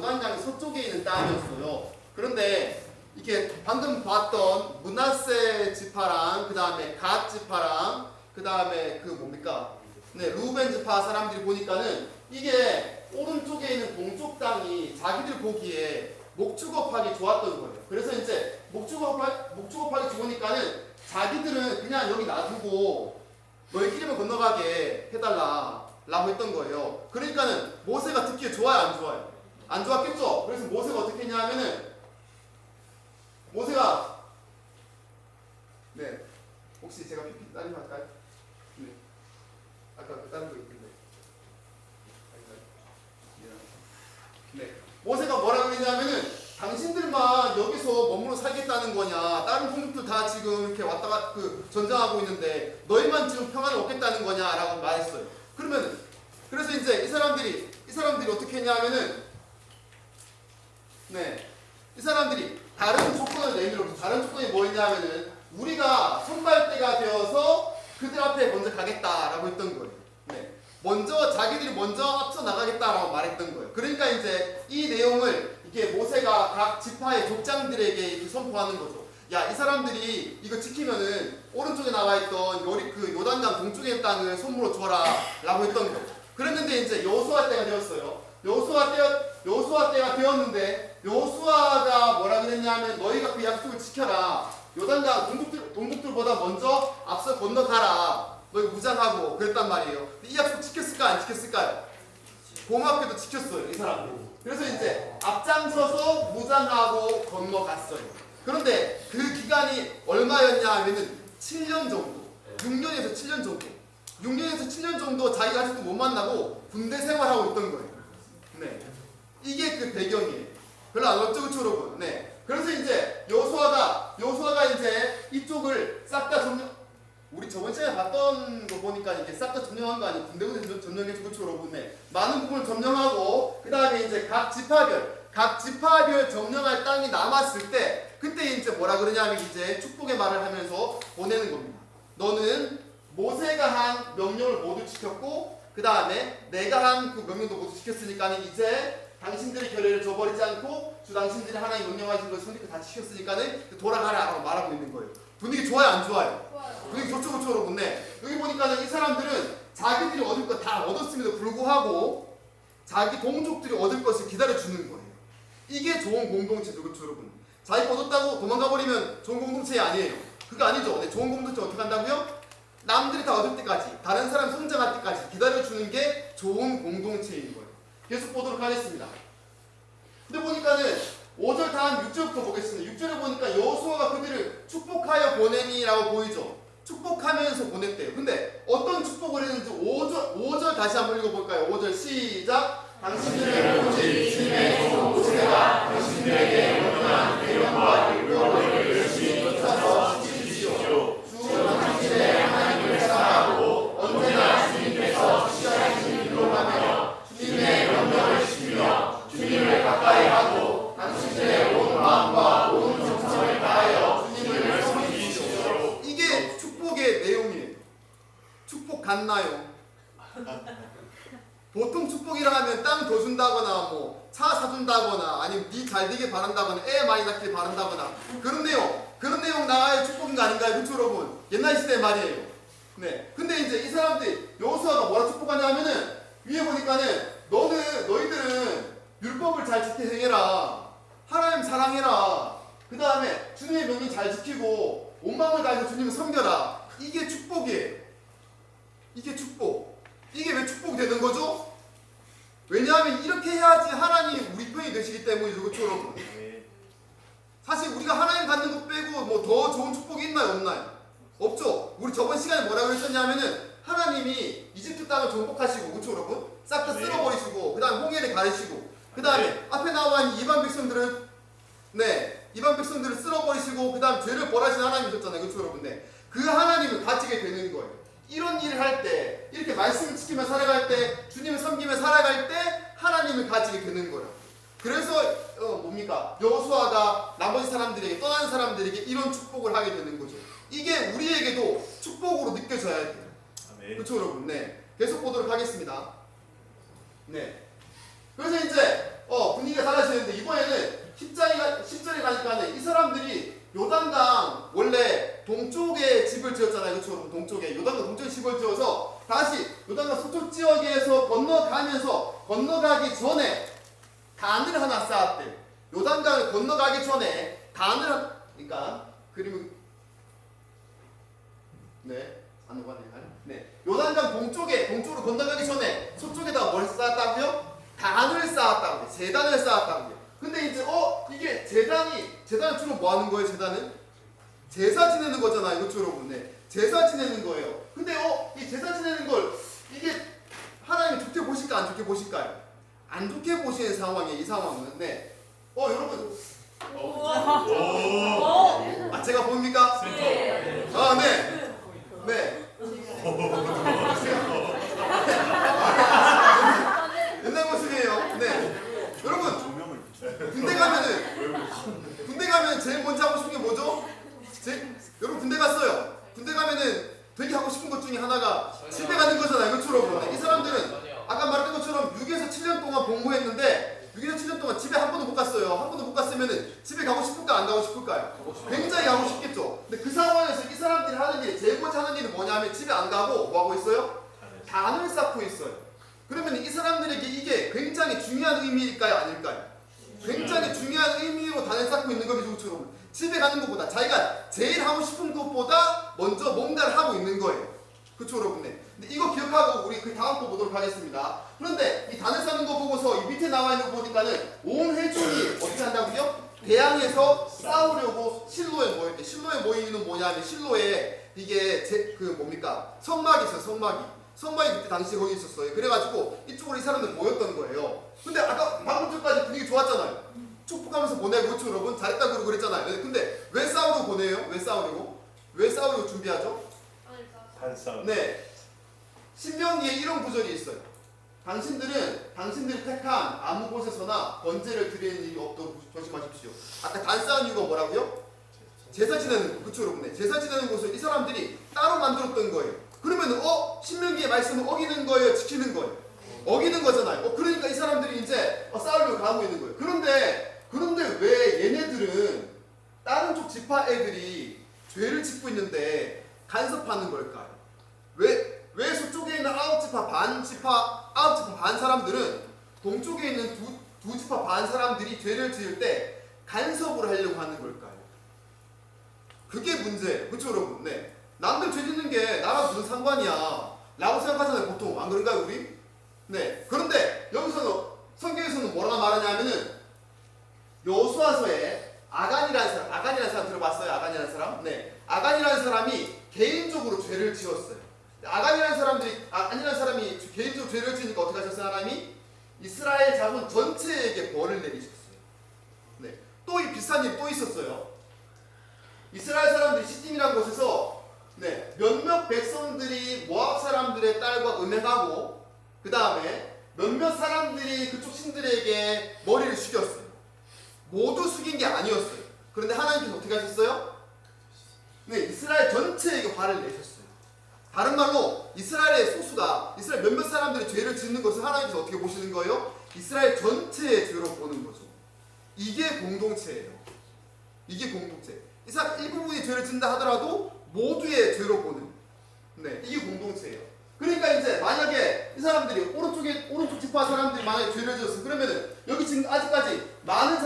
요단강 서쪽에 있는 땅이었어요. 그런데 이렇게 방금 봤던 므낫세 지파랑 그 다음에 갓 지파랑 그 다음에 그 뭡니까? 네, 루벤 지파 사람들이 보니까는 이게 오른쪽에 있는 동쪽 땅이 자기들 보기에 목축업하기 좋았던 거예요. 그래서 이제 목축업하기 좋으니까는 자기들은 그냥 여기 놔두고 너희끼리만 건너가게 해달라 라고 했던 거예요. 그러니까는 모세가 듣기에 좋아요, 안 좋아요? 안 좋았겠죠? 그래서 모세가 어떻게 했냐 하면은 모세가 네, 혹시 제가 PPT 다른 거 할까요? 네, 아까 그 다른 거 있던데. 네, 모세가 뭐라고 그랬냐면은 당신들만 여기서 머물러 살겠다는 거냐? 다른 종족들 다 지금 이렇게 왔다가 전쟁하고 있는데 너희만 지금 평안을 얻겠다는 거냐라고 말했어요. 그래서 이제 이 사람들이 어떻게 했냐면은 네, 이 사람들이 다른 조건을 내밀어. 다른 조건이 뭐였냐면은 우리가 선발대가 되어서 그들 앞에 먼저 가겠다라고 했던 거예요. 네, 자기들이 먼저 앞서 나가겠다라고 말했던 거예요. 그러니까 이제 이 내용을 이게 모세가 각 지파의 족장들에게 이렇게 선포하는 거죠. 야, 이 사람들이 이거 지키면은 오른쪽에 나와 있던 요단강 동쪽에 있는 땅을 선물로 줘라라고 했던 거예요. 그랬는데 이제 여호수아 때가 되었어요. 여호수아 때가 되었는데 여호수아가 뭐라 그랬냐면 너희가 그 약속을 지켜라. 요단강 동족들보다 먼저 앞서 건너가라. 너희 무장하고 그랬단 말이에요. 이 약속 지켰을까 안 지켰을까요? 고맙게도 지켰어요, 이 사람들. 그래서 이제 앞장서서 무장하고 건너갔어요. 그런데 그 기간이 얼마였냐 하면은 7년 정도. 6년에서 7년 정도. 6년에서 7년 정도 자기가 아직도 못 만나고 군대 생활하고 있던 거예요. 네, 이게 그 배경이에요. 별로 안 어렵죠, 그쵸, 여러분? 네. 그래서 이제 여호수아가 이제 이쪽을 싹 다 우리 저번 시간에 봤던 거 보니까 이게 싹 다 점령한 거 아니에요? 군대부터 점령했죠, 그쵸, 여러분? 네. 많은 부분을 점령하고 그 다음에 이제 각 지파별 점령할 땅이 남았을 때 그때 이제 뭐라 그러냐면 이제 축복의 말을 하면서 보내는 겁니다. 너는 모세가 한 명령을 모두 지켰고 그 다음에 내가 한 그 명령도 모두 지켰으니까 이제 당신들의 결례를 저버리지 않고 주 당신들이 하나님 명령하신 것을 선택을 다 지켰으니까는 돌아가라 라고 말하고 있는 거예요. 분위기 좋아요, 안 좋아요? 좋아요. 분위기 좋죠, 그쵸, 여러분? 네. 여기 보니까는 이 사람들은 자기들이 얻을 것 다 얻었음에도 불구하고 자기 동족들이 얻을 것을 기다려주는 거예요. 이게 좋은 공동체죠, 그쵸, 여러분? 자기 거 얻었다고 도망가버리면 좋은 공동체 아니에요. 그거 아니죠. 네, 좋은 공동체 어떻게 한다고요? 남들이 다 얻을 때까지, 다른 사람 성장할 때까지 기다려주는 게 좋은 공동체인 거예요. 계속 보도록 하겠습니다. 근데 보니까는 5절 다음 6절부터 보겠습니다. 6절에 보니까 여호수아가 그들을 축복하여 보내니라고 보이죠. 축복하면서 보냈대요. 근데 어떤 축복을 했는지 5절 다시 한번 읽어볼까요? 5절 시작. 당신들의 오직 주님의 모세가 당신들에게 명령한 계명과 율법을 열심히 쫓아서 지키십시오. 주 당신의 하나님을 사랑하고 언제나 주님께서 지시하신 길로 가며 주님의 명령을 지키며 주님을 가까이 하고 당신들의 온 마음과 온 정성을 다하여 주님을 섬기십시오. 이게 축복의 내용이에요. 축복 같나요? 보통 축복이라 하면 땅 더 준다거나 뭐 차 사준다거나 아니면 니 잘 되길 바란다거나 애 많이 낳길 바란다거나 그런 내용 나와야 축복인 거 아닌가요? 그쵸, 여러분? 옛날 시대 말이에요. 네. 근데 이제 이 사람들이 여호수아가 뭐라 축복하냐 하면은 위에 보니까는 너희들은 율법을 잘 지켜 행해라. 하나님 사랑해라. 그 다음에 주님의 명령 잘 지키고 온 마음을 다해서 주님을 섬겨라. 이게 축복이에요. 이게 축복. 이게 왜 축복이 되는 거죠? 왜냐하면 이렇게 해야지 하나님이 우리 편이 되시기 때문이죠. 그렇죠, 여러분? 사실 우리가 하나님 받는 것 빼고 뭐 더 좋은 축복이 있나요? 없나요? 없죠. 우리 저번 시간에 뭐라고 했었냐면은 하나님이 이집트 땅을 정복하시고, 그렇죠, 여러분? 싹 다 쓸어버리시고 그 다음에 홍해를 가르시고 그 다음에 앞에 나와 있는 이방 백성들을 쓸어버리시고 그 다음 죄를 벌하신 하나님이셨잖아요. 그렇죠, 여러분? 네. 그 하나님을 가지게 되는 거예요. 이런 일을 할 때, 이렇게 말씀을 지키며 살아갈 때, 주님을 섬기며 살아갈 때 하나님을 가지게 되는 거예요. 그래서 여호수아가 나머지 사람들에게, 떠난 사람들에게 이런 축복을 하게 되는 거죠. 이게 우리에게도 축복으로 느껴져야 돼요. 그렇죠, 여러분? 네. 계속 보도록 하겠습니다. 네. 그래서 이제 분위기가 하나 쌓았대. 요단강을 건너가기 전에 그러니까 그림은 안 오가네요. 요단강 동쪽으로 건너가기 전에 서쪽에다 뭘 쌓았다고요? 단을 쌓았다고요. 제단을 쌓았다고요. 근데 이제 이게 제단은 주로 뭐 하는 거예요? 제단은 제사 지내는 거잖아요. 이거 여러분. 제사 지내는 거예요. 근데 이 제사 지내는 걸 이게 하나님이 좋게 보실까 안 좋게 보실까요? 안 좋게 보시는 상황이에요. 이 상황은. 여러분. 제가 보입니까? 네. 네. 옛날 모습이에요. 여러분. 군대 가면 제일 먼저 하고 싶은 게 뭐죠? 여러분 군대 갔어요. 군대 가면은 되게 하고 싶은 것 중에 하나가 집에 가는 거잖아요. 그렇죠, 여러분? 이 사람들은 아까 말했던 것처럼 6에서 7년 동안 복무했는데 6에서 7년 동안 집에 한 번도 못 갔어요. 한 번도 못 갔으면은 집에 가고 싶을까 안 가고 싶을까요? 굉장히 가고 싶겠죠. 근데 그 상황에서 이 사람들이 하는 일이 제일 먼저 하는 일은 뭐냐면 집에 안 가고 뭐 하고 있어요? 단을 쌓고 있어요. 그러면 이 사람들에게 이게 굉장히 중요한 의미일까요? 아닐까요? 굉장히 중요한 의미로 단을 쌓고 있는 거죠. 그처럼 집에 가는 것보다 자기가 제일 하고 싶은 것보다 먼저 뭔가를 하고 있는 거예요. 그렇죠, 여러분? 근데 이거 기억하고 우리 그 다음 거 보도록 하겠습니다. 그런데 이 단을 쌓는 거 보고서 이 밑에 나와 있는 거 보니까는 온 회중이 어떻게 한다고요? 대항해서 싸우려고 실로에 모였대. 실로에 모이는 뭐냐면 실로에 이게 성막이 있어요. 성막이 그때 당시에 거기 있었어요. 그래가지고 이쪽으로 이 사람들 모였던 거예요. 근데 아까 방금 전까지 분위기 좋았잖아요. 축복하면서 보내고, 그렇죠, 여러분? 잘했다 그러고 그랬잖아요. 근데 왜 싸우려고 보내요? 왜 싸우려고 준비하죠? 반싸움. 신명기에 이런 구절이 있어요. 당신들이 택한 아무 곳에서나 번제를 드리는 일이 없도록 조심하십시오. 아까 단 쌓은 이유가 뭐라고요? 제사 지내는 거. 그렇죠, 여러분? 제사 지내는 곳을 이 사람들이 따로 만들었던 거예요. 그러면 신명기의 말씀을 어기는 거예요? 지키는 거예요? 어기는 거잖아요. 그러니까 이 사람들이 이제 싸우려고 가고 있는 거예요. 그런데 왜 얘네들은 다른 쪽 지파 애들이 죄를 짓고 있는데 간섭하는 걸까요? 왜 서쪽에 있는 아홉 지파 반 사람들은 동쪽에 있는 두 지파 반 사람들이 죄를 지을 때 간섭을 하려고 하는 걸까요? 그게 문제예요. 그렇죠, 여러분? 남들 죄 짓는 게 나랑 무슨 상관이야 라고 생각하잖아요. 보통 안 그런가요, 우리? 그런데 여기서는 성경에서는 뭐라고 말하냐면은 여호수아서에 아간이라는 사람 들어봤어요? 아간이라는 사람이 개인적으로 죄를 지었어요. 아간이라는 사람이 개인적으로 죄를 지으니까 어떻게 하셨어요? 하나님이 이스라엘 자손 전체에게 벌을 내리셨어요. 또 이 비슷한 일이 또 있었어요. 이스라엘 사람들이 시딤이라는 곳에서 몇몇 백성들이 모압 사람들의 딸과 음행하고 그 다음에 몇몇 사람들이 그쪽 신들에게 머리를 숙였어요. 모두 숙인 게 아니었어요. 그런데 하나님께서 어떻게 하셨어요? 이스라엘 전체에게 화를 내셨어요. 다른 말로 이스라엘 몇몇 사람들이 죄를 짓는 것을 하나님께서 어떻게 보시는 거예요? 이스라엘 전체의 죄로 보는 거죠. 이게 공동체예요. 이게 공동체. 일부분이 죄를 짓는다 하더라도 모두의 죄로 보는 이게 공동체예요. 그러니까 이제 만약에 이 사람들이 오른쪽 지파 사람들이 만약에 죄를 지었어. 그러면은 여기 지금 아직까지 많은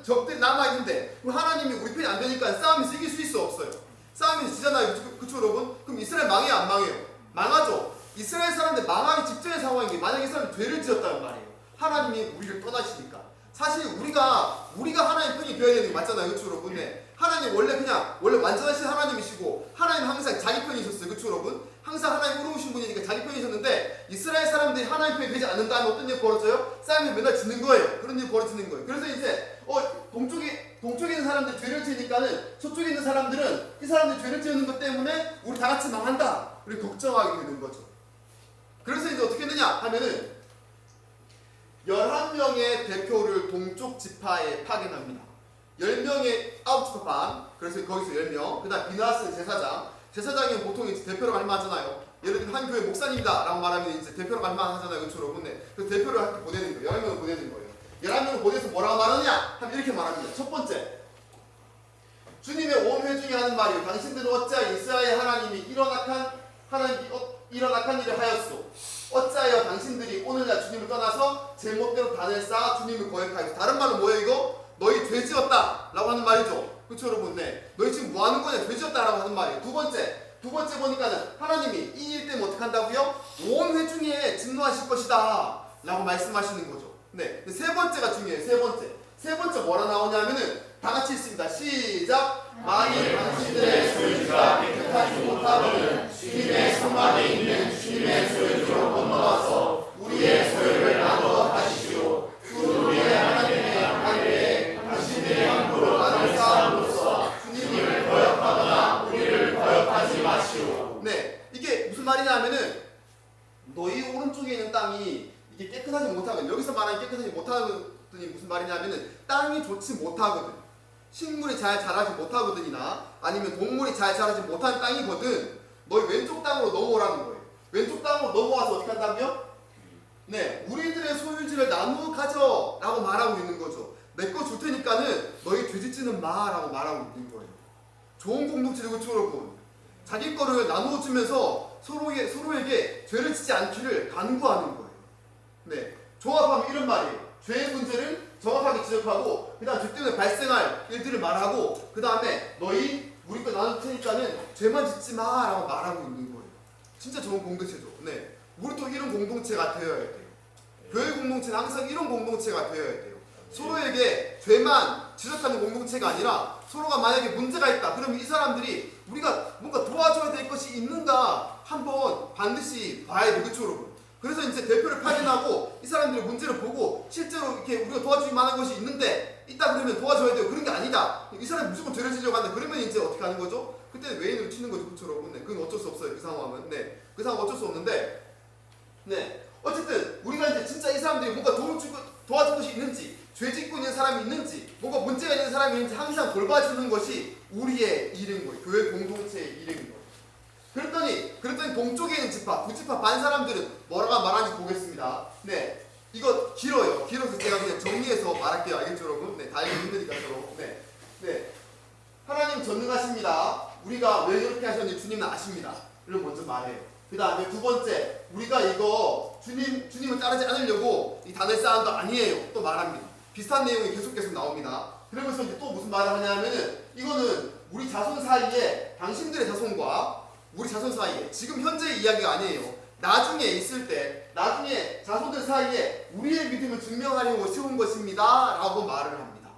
적들이 남아있는데 하나님이 우리 편이 안 되니까 싸움에서 이길 수 있어 없어요? 싸움에서 지잖아요. 그쵸, 여러분? 그럼 이스라엘 망해요 안 망해요? 망하죠. 이스라엘 사람들 망하기 직전의 상황인 게 만약에 이 사람이 죄를 지었다는 말이에요. 하나님이 우리를 떠나시니까. 사실 우리가 하나님 편이 되어야 되는 게 맞잖아요. 그쵸, 여러분? 하나님 원래 완전하신 하나님이시고 하나님 항상 자기 편이셨어요. 그쵸, 여러분? 항상 하나님 의로우신 분이니까 자기 편이셨는데 이스라엘 사람들이 하나님 편이 되지 않는다면 어떤 일이 벌어져요? 싸움이 맨날 지는 거예요. 그런 일이 벌어지는 거예요. 그래서 이제 동쪽에 있는 사람들이 죄를 지으니까는 서쪽에 있는 사람들은 이 사람들이 죄를 지는 것 때문에 우리 다 같이 망한다. 우리 걱정하게 되는 거죠. 그래서 이제 어떻게 했느냐 하면은 11명의 대표를 동쪽 지파에 파견합니다. 10명의 아홉 지파 반, 그래서 거기서 10명. 그 다음 비나스는 제사장이 보통 이제 대표라고 할 만하잖아요. 예를 들면 한 교회 목사님이다 라고 말하면 이제 대표라고 할 만하잖아요. 그렇죠, 여러분? 그래서 대표를 이렇게 보내는 거예요. 11명을 보내는 거예요. 11명을 보내서 뭐라고 말하느냐 하면 이렇게 말합니다. 첫 번째, 주님의 온 회중이 하는 말이요, 당신들은 어찌하여 이스라엘 하나님이 이런 악한 일을 하였소. 어찌하여 당신들이 오늘날 주님을 떠나서 제 멋대로 단을 쌓아 주님을 거역하였어. 다른 말은 뭐예요 이거? 너희 죄지었다 라고 하는 말이죠. 그렇죠 여러분? 네. 너희 지금 뭐 하는 거냐? 죄지었다 라고 하는 말이에요. 두 번째 보니까는 하나님이 이 일 때문에 어떻게 한다고요? 온 회중에 진노하실 것이다 라고 말씀하시는 거죠. 네. 세 번째가 중요해요. 세 번째 뭐라 나오냐면은 다 같이 읽습니다. 시작. 만일 당신들의 소유주가 깨끗하지 못하거든 주님의 성 안에 있는 주님의 소유주로 건너와서 우리의 소유를 나누어 하시오. 우리의 하나님의 하늘에 당신들의 함부로 단을 쌓음으로써 주님을 거역하거나 우리를 거역하지 마시오. 네, 이게 무슨 말이냐 하면은 너희 오른쪽에 있는 땅이 이게 깨끗하지 못하거든. 여기서 말하는 깨끗하지 못하거든이 무슨 말이냐면은 땅이 좋지 못하거든. 식물이 잘 자라지 못하거든이나 아니면 동물이 잘 자라지 못한 땅이거든. 너희 왼쪽 땅으로 넘어오라는 거예요. 왼쪽 땅으로 넘어와서 어떻게 한다고요? 네, 우리들의 소유지를 나누어 가져 라고 말하고 있는 거죠. 내 거 줄 테니까는 너희 죄짓지는 마 라고 말하고 있는 거예요. 좋은 공동체죠, 그렇죠 여러분? 자기 거를 나누어 주면서 서로에게 죄를 짓지 않기를 간구하는 거예요. 네, 종합하면 이런 말이에요. 죄의 문제를 정확하게 지적하고 그 다음 죄 때문에 발생할 일들을 말하고 그 다음에 너희 우리 거 나눌 테니까는 죄만 짓지 마 라고 말하고 있는 거예요. 진짜 좋은 공동체죠. 네, 우리도 이런 공동체가 되어야 돼요. 교회 공동체는 항상 이런 공동체가 되어야 돼요. 서로에게 죄만 지적하는 공동체가 아니라 서로가 만약에 문제가 있다 그러면 이 사람들이 우리가 뭔가 도와줘야 될 것이 있는가 한번 반드시 봐야 돼요. 그렇죠 여러분? 그래서 이제 대표를 파견하고 이 사람들의 문제를 보고 실제로 이렇게 우리가 도와줄 만한 것이 있는데 있다 그러면 도와줘야 돼요. 그런 게 아니다. 이 사람이 무조건 죄를 지려고 한다. 그러면 이제 어떻게 하는 거죠? 그때는 외인으로 치는 거죠. 그렇죠 여러분? 네, 그건 어쩔 수 없어요. 그 상황은. 네, 그 상황은 어쩔 수 없는데 네, 어쨌든 우리가 이제 진짜 이 사람들이 뭔가 도와줄 것이 있는지 죄 짓고 있는 사람이 있는지 뭔가 문제가 있는 사람이 있는지 항상 돌봐주는 것이 우리의 일인 거예요. 교회 공동체의 일인 거예요. 그랬더니 동쪽에 있는 지파, 부지파 반 사람들은 뭐라고 말하는지 보겠습니다. 네, 이거 길어요. 길어서 제가 그냥 정리해서 말할게요. 알겠죠, 여러분? 네, 다 알기 힘드니까 서로. 네. 하나님 전능하십니다. 우리가 왜 그렇게 하셨는지 주님은 아십니다. 이걸 먼저 말해요. 그 다음에 두 번째, 우리가 이거 주님을 따르지 않으려고 이 단을 쌓은 거 아니에요. 또 말합니다. 비슷한 내용이 계속 나옵니다. 그러면서 이제 또 무슨 말을 하냐면은 이거는 우리 자손 사이에 당신들의 자손과 우리 자손 사이에 지금 현재의 이야기가 아니에요. 나중에 있을 때 나중에 자손들 사이에 우리의 믿음을 증명하려고 세운 것입니다 라고 말을 합니다.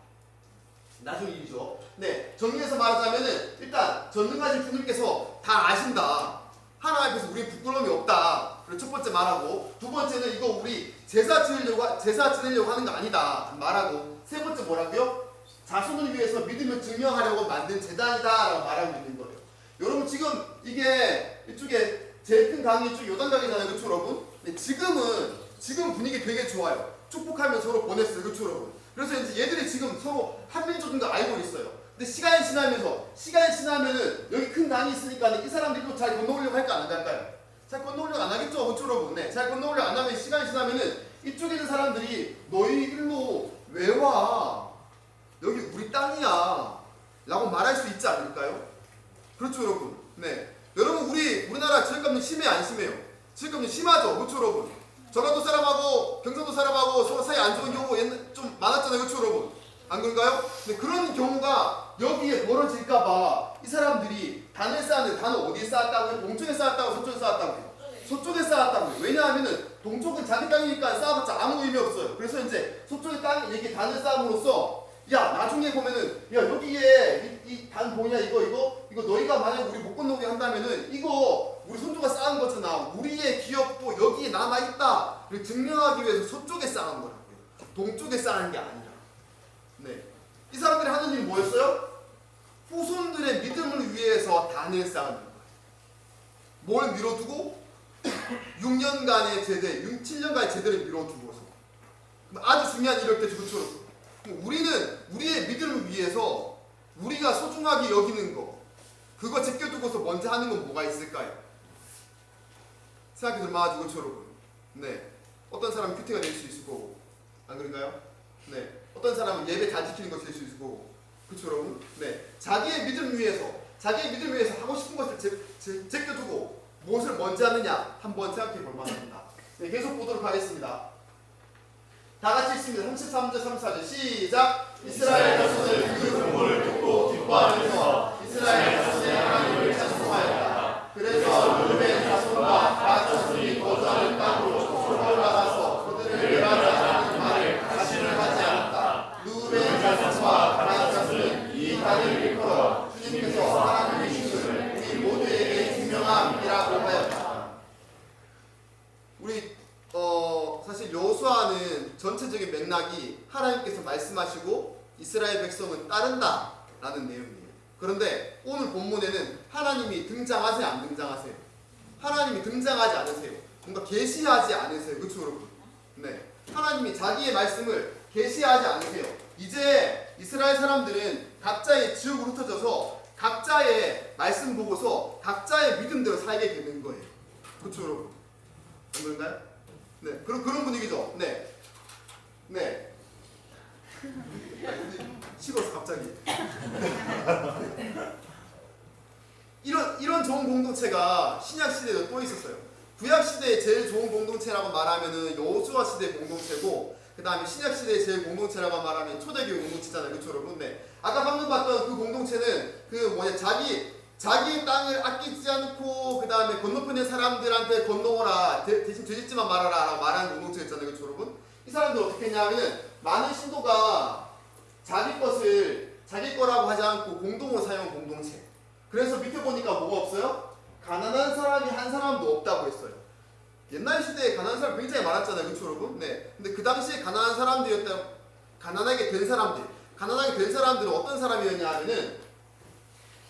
나중 일이죠. 네, 정리해서 말하자면은 일단 전능하신 주님께서 다 아신다. 하나님 앞에서 우리 부끄러움이 없다. 그리고 첫 번째 말하고 두 번째는 이거 우리 제사 지내려고 하는 거 아니다 말하고 세 번째 뭐라고요? 자손을 위해서 믿음을 증명하려고 만든 제단이다 라고 말하고 있는 거예요. 여러분 지금 이게 이쪽에 제일 큰 강이 이쪽 요단강이잖아요. 그렇죠 여러분? 근데 지금 분위기 되게 좋아요. 축복하면 서로 보냈어요. 그렇죠 여러분? 그래서 이제 얘들이 지금 서로 한민족인 거 알고 있어요. 근데 시간이 지나면은 여기 큰 강이 있으니까 이 사람들이 또 잘 건너오려고 할까 안 할까요? 잘 건너오려고 안 하겠죠? 그렇죠 여러분? 네, 잘 건너오려고 안 하면 시간이 지나면은 이쪽에 있는 사람들이 너희 일로 왜 와? 여기 우리 땅이야 라고 말할 수 있지 않을까요? 그렇죠 여러분? 네, 여러분 우리나라 지역감정 심해요 안 심해요? 지역감정 심하죠? 그렇죠 여러분? 전라도 사람하고 경상도 사람하고 서로 사이 안 좋은 경우 좀 많았잖아요. 그렇죠 여러분? 안 그런가요? 근데 그런 경우가 여기에 벌어질까봐 이 사람들이 단을 쌓았는데 단을 어디에 쌓았다고요? 동쪽에 쌓았다고 서쪽에 쌓았다고요? 서쪽에 쌓았다고요. 왜냐하면은 동쪽은 자기 땅이니까 쌓아봤자 아무 의미 없어요. 그래서 이제 서쪽의 땅에 이렇게 단을 쌓음으로써 야 나중에 보면은 야 여기에 이 단 보이냐 이거 너희가 만약 우리 못 건너게 한다면은 이거 우리 손주가 쌓은 거잖아. 우리의 기업도 여기에 남아있다. 증명하기 위해서 서쪽에 쌓은 거라고요. 동쪽에 쌓은 게 아니라. 네, 이 사람들이 하는 일이 뭐였어요? 후손들의 믿음을 위해서 단을 쌓는 거예요. 뭘 미뤄두고? 6년간의 제대, 7년간의 제대를 미뤄두고서. 아주 중요한 일일 때 저처럼 우리는 우리의 믿음을 위해서 우리가 소중하게 여기는 거 그거 제껴두고서 먼저 하는 건 뭐가 있을까요? 생각해 들어봐가지고 그렇죠 여러분? 네, 어떤 사람은 큐티가 될 수 있을 거고 안 그런가요? 네, 어떤 사람은 예배 잘 지키는 것이 될 수 있을 거고 그렇죠 여러분? 네, 자기의 믿음 위해서 하고 싶은 것을 제껴두고 무엇을 먼저 하느냐 한번 생각해 볼 만합니다. 네, 계속 보도록 하겠습니다. 다 같이 읽습니다. 33절, 34절 시작. 이스라엘 자손을 그 정보를 듣고 기뻐하면서 이스라엘 자손의 하나님을 찬송하였다. 그래서 루벤 자손과 갓 자손이 거주하는 땅으로 솟아 올라가서 그들을 멸하지 않는 말을 다시는 하지 않았다. 루벤 자손과 갓 자손은 이 단을 일컬어 주님께서 하나님이심을 우리 모두에게 증명함이라고 하였다. 우리 사실 여호수아는 전체적인 맥락이 하나님께서 말씀하시고 이스라엘 백성은 따른다라는 내용이에요. 그런데 오늘 본문에는 하나님이 등장하세요, 안 등장하세요? 하나님이 등장하지 않으세요. 뭔가 계시하지 않으세요. 그렇죠, 여러분? 네, 하나님이 자기의 말씀을 계시하지 않으세요. 이제 이스라엘 사람들은 각자의 지역으로 흩어져서 각자의 말씀 보고서 각자의 믿음대로 살게 되는 거예요. 그렇죠, 여러분? 안 그런가요? 네, 그런 분위기죠. 네, 네. 식어서 갑자기. 이런 좋은 공동체가 신약 시대에도 또 있었어요. 구약 시대에 제일 좋은 공동체라고 말하면은 여호수아 시대 공동체고, 그 다음에 신약 시대의 제일 공동체라고 말하면 초대교회 공동체잖아요, 그렇죠, 여러분? 네. 아까 방금 봤던 그 공동체는 자기의 땅을 아끼지 않고 그 다음에 건너편의 사람들한테 건너오라, 대신 죄짓지만 말아라 라고 말하는 공동체였잖아요, 그렇죠, 여러분? 이 사람들 어떻게 했냐면은 많은 신도가 자기 것을 자기 거라고 하지 않고 공동으로 사용한 공동체. 그래서 밑에 보니까 뭐가 없어요? 가난한 사람이 한 사람도 없다고 했어요. 옛날 시대에 가난한 사람 굉장히 많았잖아요, 그렇죠, 여러분? 네. 근데 그 당시에 가난하게 된 사람들은 어떤 사람이었냐 하면은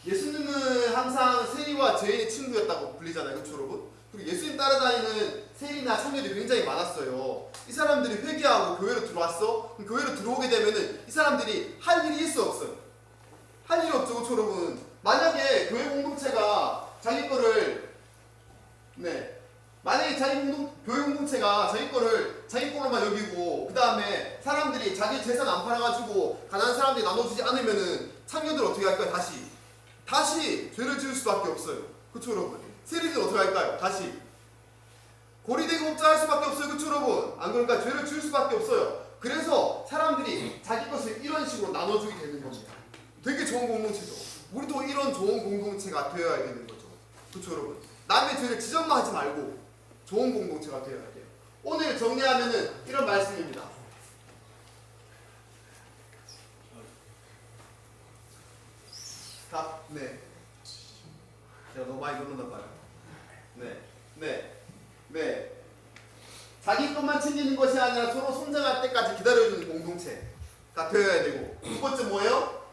예수님은 항상 세리와 죄인의 친구였다고 불리잖아요, 그렇죠, 여러분? 그리고 예수님 따라다니는 세리나 청년들이 굉장히 많았어요. 이 사람들이 회개하고 교회로 들어왔어? 그럼 교회로 들어오게 되면은 이 사람들이 할 일이 있어, 없어요? 할 일이 없죠, 그렇죠, 여러분? 만약에 교회 공동체가 자기 거를 교회 공동체가 자기 거로만 여기고 그 다음에 사람들이 자기 재산 안 팔아가지고 가난한 사람들이 나눠주지 않으면은 청년들 어떻게 할까요? 다시 죄를 지을 수밖에 없어요. 그쵸, 여러분? 세리들 어떻게 할까요? 다시 고리대금업자 할 수밖에 없어요. 그쵸, 여러분? 안 그러니까 죄를 지을 수밖에 없어요. 그래서 사람들이 자기 것을 이런 식으로 나눠주게 되는 겁니다. 되게 좋은 공동체죠. 우리도 이런 좋은 공동체가 되어야 되는 거죠. 그쵸, 여러분? 남의 죄를 지적만 하지 말고 좋은 공동체가 되어야 돼요. 오늘 정리하면은 이런 말씀입니다. 네. 제가 너무 많이 넣었나 봐요. 네. 자기 것만 챙기는 것이 아니라 서로 성장할 때까지 기다려주는 공동체가 되어야 되고, 두 번째 뭐예요?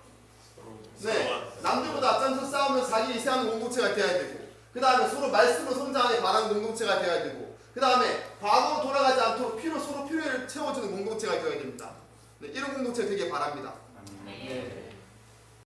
네. 남들보다 앞장서 싸우면서 자기 이세하는 공동체가 되어야 되고, 그 다음에 서로 말씀으로 성장하게 바라는 공동체가 되어야 되고, 그 다음에 과거로 돌아가지 않도록 서로 필요를 채워주는 공동체가 되어야 됩니다. 네, 이런 공동체 되길 바랍니다. 네.